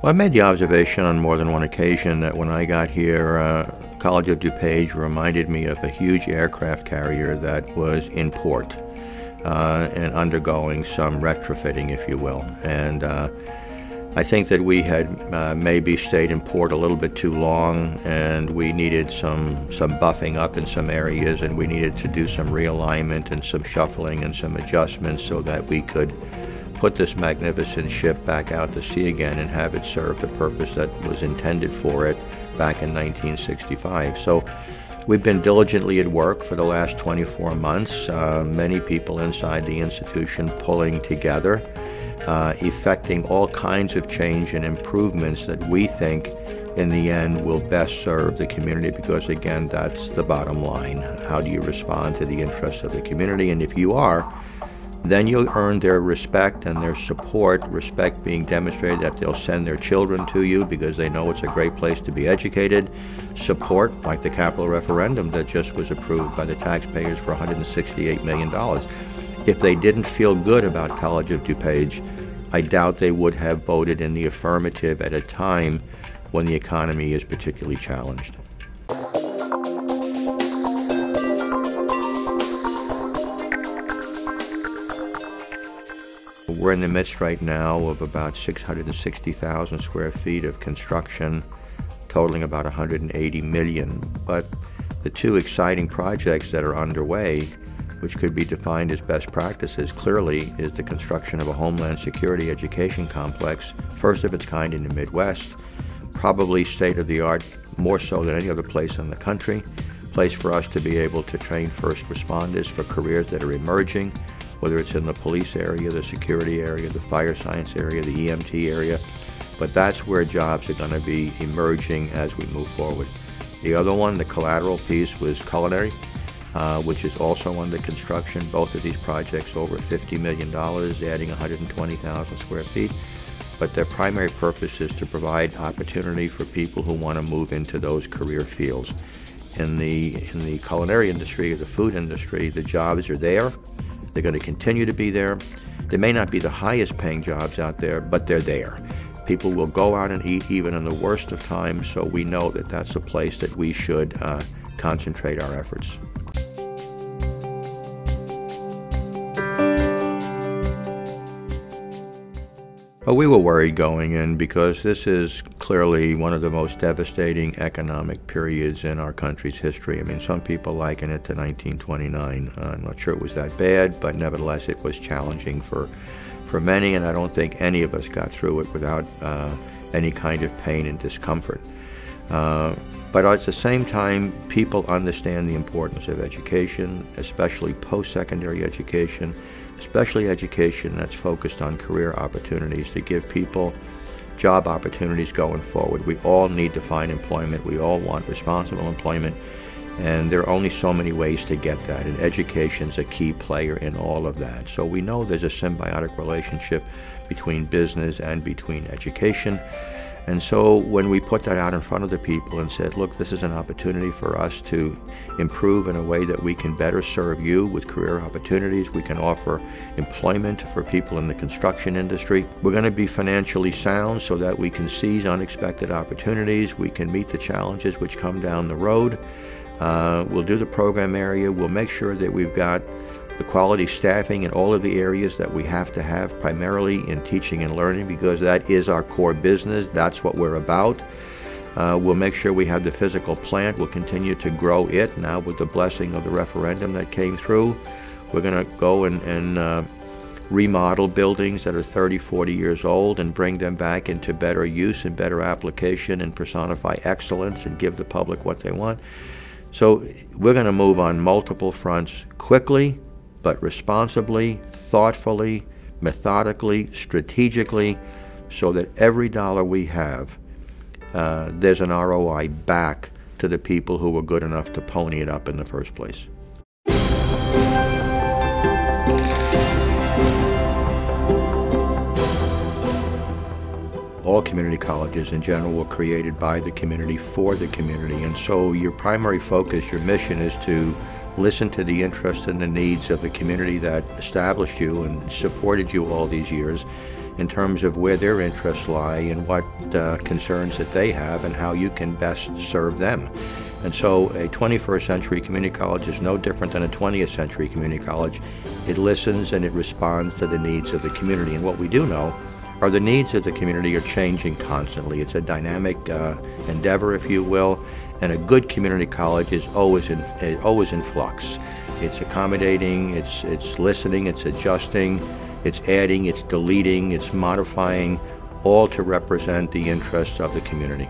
Well, I made the observation on more than one occasion that when I got here, College of DuPage reminded me of a huge aircraft carrier that was in port and undergoing some retrofitting, if you will. And I think that we had maybe stayed in port a little bit too long, and we needed some buffing up in some areas, and we needed to do some realignment and some shuffling and some adjustments so that we could put this magnificent ship back out to sea again and have it serve the purpose that was intended for it back in 1965. So we've been diligently at work for the last 24 months, many people inside the institution pulling together, effecting all kinds of change and improvements that we think in the end will best serve the community, because again, that's the bottom line. How do you respond to the interests of the community? And if you are, then you'll earn their respect and their support, respect being demonstrated that they'll send their children to you because they know it's a great place to be educated. Support, like the capital referendum that just was approved by the taxpayers for $168 million. If they didn't feel good about College of DuPage, I doubt they would have voted in the affirmative at a time when the economy is particularly challenged. We're in the midst right now of about 660,000 square feet of construction, totaling about 180 million. But the two exciting projects that are underway, which could be defined as best practices, clearly is the construction of a Homeland Security education complex, first of its kind in the Midwest, probably state-of-the-art, more so than any other place in the country, place for us to be able to train first responders for careers that are emerging, whether it's in the police area, the security area, the fire science area, the EMT area. But that's where jobs are going to be emerging as we move forward. The other one, the collateral piece, was culinary, which is also under construction. Both of these projects over $50 million, adding 120,000 square feet. But their primary purpose is to provide opportunity for people who want to move into those career fields. In the culinary industry, or the food industry, the jobs are there. They're going to continue to be there. They may not be the highest paying jobs out there, but they're there. People will go out and eat even in the worst of times, so we know that that's a place that we should concentrate our efforts. Well, we were worried going in because this is clearly one of the most devastating economic periods in our country's history. I mean, some people liken it to 1929. I'm not sure it was that bad, but nevertheless it was challenging for many, and I don't think any of us got through it without any kind of pain and discomfort. But at the same time, people understand the importance of education, especially post-secondary education, especially education that's focused on career opportunities to give people job opportunities going forward. We all need to find employment. We all want responsible employment, and there are only so many ways to get that, and education's a key player in all of that. So we know there's a symbiotic relationship between business and between education. And so when we put that out in front of the people and said, look, this is an opportunity for us to improve in a way that we can better serve you with career opportunities, we can offer employment for people in the construction industry. We're going to be financially sound so that we can seize unexpected opportunities, we can meet the challenges which come down the road. We'll do the program area, we'll make sure that we've got the quality staffing in all of the areas that we have to have, primarily in teaching and learning, because that is our core business. That's what we're about. We'll make sure we have the physical plant. We'll continue to grow it now with the blessing of the referendum that came through. We're going to go and remodel buildings that are 30, 40 years old and bring them back into better use and better application and personify excellence and give the public what they want. So we're going to move on multiple fronts quickly, but responsibly, thoughtfully, methodically, strategically, so that every dollar we have, there's an ROI back to the people who were good enough to pony it up in the first place. All community colleges in general were created by the community for the community, and so your primary focus, your mission, is to listen to the interests and the needs of the community that established you and supported you all these years, in terms of where their interests lie and what concerns that they have and how you can best serve them. And so a 21st century community college is no different than a 20th century community college. It listens and it responds to the needs of the community. And what we do know are the needs of the community are changing constantly. It's a dynamic endeavor, if you will, and a good community college is always in flux. It's accommodating, it's listening, it's adjusting, it's adding, it's deleting, it's modifying, all to represent the interests of the community.